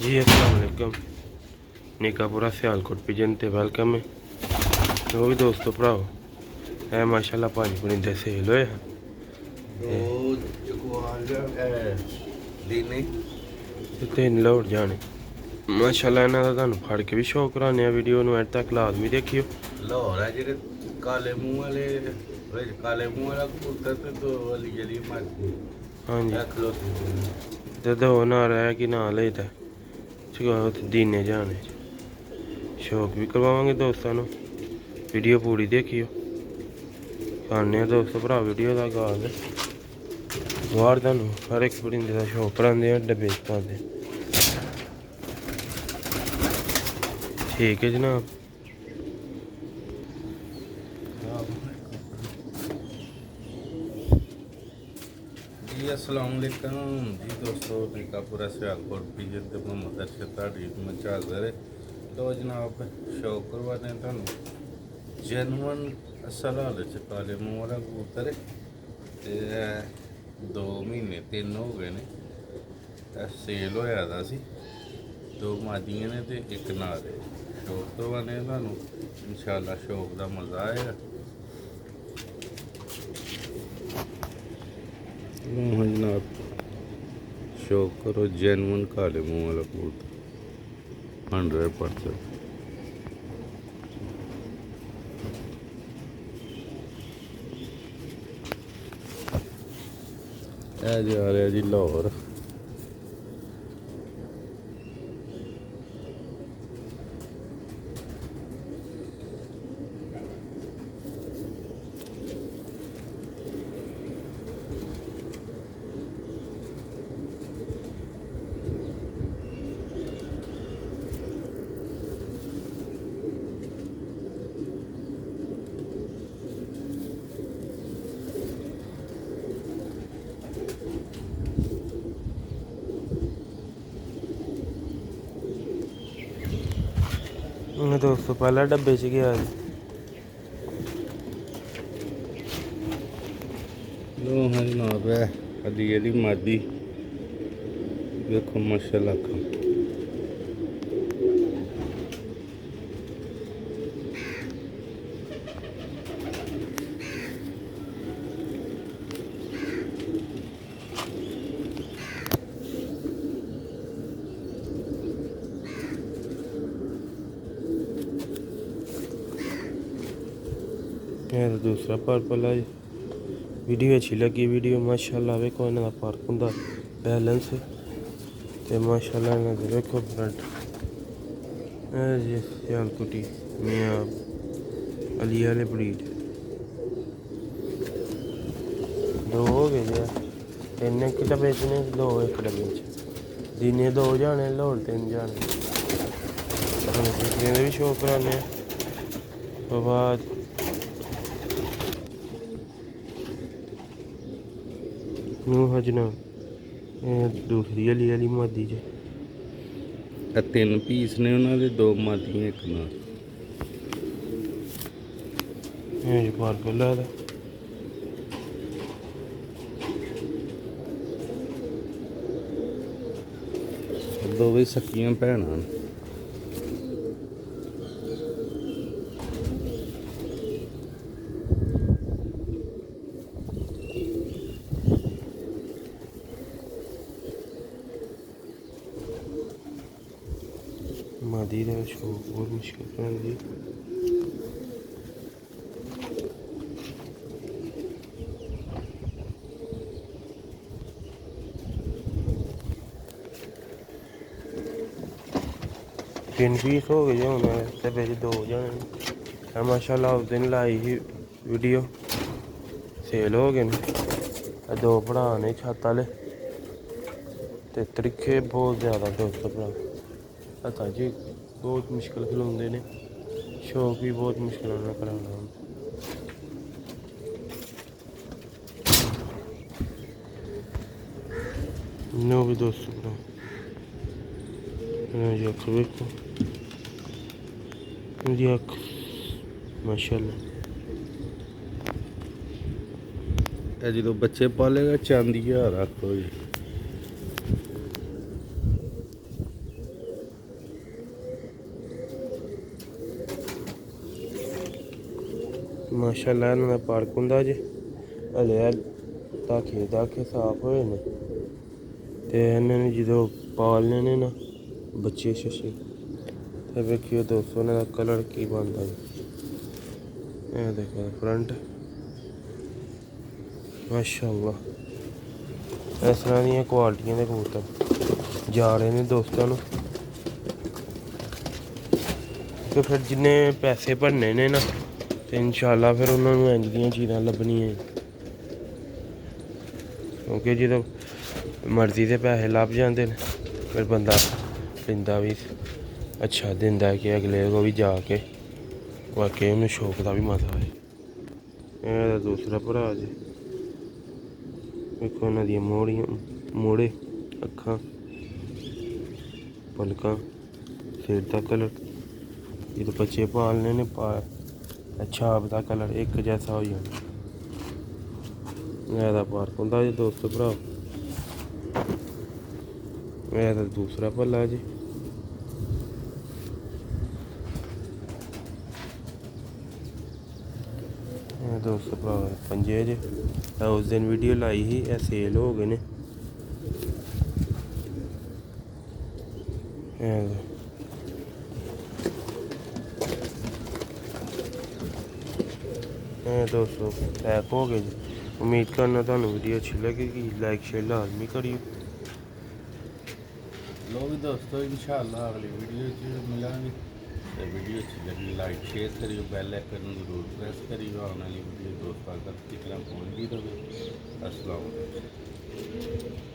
जी अस्सलाम वालेकुम। निकापुरा सियालकोट पिजन ते वेलकम है। वो भी दोस्तों भराओ है माशाल्लाह भाजी बनी दे सेल होए ते तीन लोड जाने माशाल्लाह इन्हां दा तुहानूं फड़ के भी शो कराने वीडियो नूं एंड तक लाजमी देखियो। लाहौर है जेह्ड़े काले मूंह वाले काले मूंह वाला कबूतर ते दो वाली जेह्ड़ी मर्जी हाँ जी खलोती ते दो ना रह कि ना ले ते दीने जाने शौक भी करवावांगे दोस्तों नूं। वीडियो पूरी देखियो। खाने दोस्तों भरा वीडियो का आगाज बाहर तुहानूं हर एक परिंदे का शौक करांदे डब्बे च पांदे। ठीक है जनाब। जी अस्सलाम वालेकुम जी दोस्तों निकापुरा सियालकोट पिजन ते मोहम्मद अरशद ताड़ी मचाजर तो जनाब शौक करवाने तुहानूं जैनुअन असल हाल च काले मूंह वाला कबूतर है ते 2 महीने 3 हो गए ने सेल होया दा सी। 2 मादियां ने ते एक नार है। शौक करवाने तुहानूं इंशाअल्लाह शौक दा मज़ा आएगा। हाँ जनाब शौक करो जैनुअन काले मूंह वाला कबूतर 100%। जा रहा जी लाहौर। दोस्तों पहला डब्बे च गया लो हाँ जनाब है अली अली मादी देखो माशाल्लाह का तो दूसरा पर्पल है। वीडियो अच्छी लगी वीडियो माशाल्लाह वेखो इन्हां दा पार्क हुंदा बैलेंस ते माशाल्लाह इन्हां दे वेखो फ्रंट जी सियालकोटी मियां अली आह्ले ब्रीड 2 हो गए जे 3 एक डब्बे च ने 2 एक डब्बे च दिने 2 जाने लाहौर 3 जाने पिछले भी शो कराने तो बाद हाँ जनाब दूसरी अली आह्ली मादी च 3 पीस ने उन्होंने 2 मादियां एक नार। पर्पल है दो भी सकियां भैनां न। मादी का शौक बहुत मुश्किल करांदी। तीन पीस हो गए हूँ डब्बे च 2 जाने माशाल्लाह उस दिन लाई ही वीडियो सेल हो गए 2 भरा ने छत आह्ले ते त्रिखे बहुत ज़्यादा दोस्त भरा हत्था च बहुत मुश्किल खलोंदे ने शौक भी बहुत मुश्किल नाल कराना नो भी दोस्त भरा अक्ख वेखो जी अक्ख माशाल्लाह जो बच्चे पालेगा चांदी 1000 आखो जी। ਮਾਸ਼ਾਅੱਲਾ ਇਹਨਾਂ ਦਾ ਪਾਰਕ ਹੁੰਦਾ ਜੇ ਹਲੇ ਦਾਖੇ ਸਾਫ ਹੋਏ ਨੇ ਤੇ ਇਹਨਾਂ ਨੇ ਜਦੋਂ ਪਾਲਨੇ ਨੇ ਨਾ ਬੱਚੇ ਸ਼ਸ਼ੇ ਤੇ ਵੇਖਿਓ ਦੋਸਤੋ ਇਹਨਾਂ ਦਾ ਕਲਰ ਕੀ ਬਣਦਾ ਜੀ। ਇਹ ਦੇਖੋ ਫਰੰਟ ਮਾਸ਼ਾਅੱਲਾ ਇਸ ਤਰ੍ਹਾਂ ਦੀਆਂ ਕੁਆਲਿਟੀਆਂ ਦੇ ਕਬੂਤਰ ਜਾ ਰਹੇ ਨੇ ਦੋਸਤਾਂ ਨੂੰ ਤੇ ਫਿਰ ਜਿੰਨੇ ਪੈਸੇ ਭਰਨੇ ਨੇ ਨਾ ਤੇ ਇਨਸ਼ਾਅੱਲਾ ਫਿਰ ਉਹਨਾਂ ਨੂੰ ਇੰਝ ਦੀਆਂ ਚੀਜ਼ਾਂ ਲੱਭਣੀਆਂ ਕਿਉਂਕਿ ਜਦੋਂ ਮਰਜ਼ੀ ਦੇ ਪੈਸੇ ਲੱਭ ਜਾਂਦੇ ਨੇ ਫਿਰ ਬੰਦਾ ਦਿੰਦਾ ਵੀ ਅੱਛਾ ਦਿੰਦਾ ਕਿ ਅਗਲੇ ਕੋ ਵੀ ਜਾ ਕੇ ਵਾਕਈ ਉਹਨੂੰ ਸ਼ੌਕ ਦਾ ਵੀ ਮਜ਼ਾ ਆਏ। ਇਹ ਦੂਸਰਾ ਭਰਾ ਜੀ ਵੇਖੋ ਉਹਨਾਂ ਦੀਆਂ ਮੋੜੇ ਅੱਖਾਂ ਪਲਕਾਂ ਸਿਰ ਦਾ ਕਲਰ ਜਦੋਂ ਬੱਚੇ ਪਾਲਨੇ ਨੇ ਅੱਛਾ ਆਪਦਾ ਕਲਰ ਇੱਕ ਜੈਸਾ ਹੋ ਜਾਣਾ। ਇਹਦਾ ਪਾਰਕ ਹੁੰਦਾ ਜੀ ਦੋਸਤੋ ਭਰਾ। ਇਹ ਤਾਂ ਦੂਸਰਾ ਪੱਲਾ ਜੀ। ਇਹ ਦੋਸਤੋ ਭਰਾ ਪੰਜੇ ਜੇ ਉਸ ਦਿਨ ਵੀਡੀਓ ਲਾਈ ਸੀ ਇਹ ਸੇਲ ਹੋ ਗਏ ਨੇ। ਇਹ ਦੋਸਤੋ ਪੈਕ ਹੋ ਗਏ ਜੀ। ਉਮੀਦ ਕਰਨਾ ਤੁਹਾਨੂੰ ਵੀਡੀਓ ਅੱਛੀ लगेगी लाइक शेयर लाजमी करियो। लो भी दोस्तों इंशाअल्लाह अगली वीडियो च मिलांगे तो वीडियो अच्छी लगी लाइक शेयर करियो बेल आइकन जरूर प्रेस करियो आने वाली वीडियो दोस्तों तक तक पहुँचती रहे। अस्सलाम वालेकुम।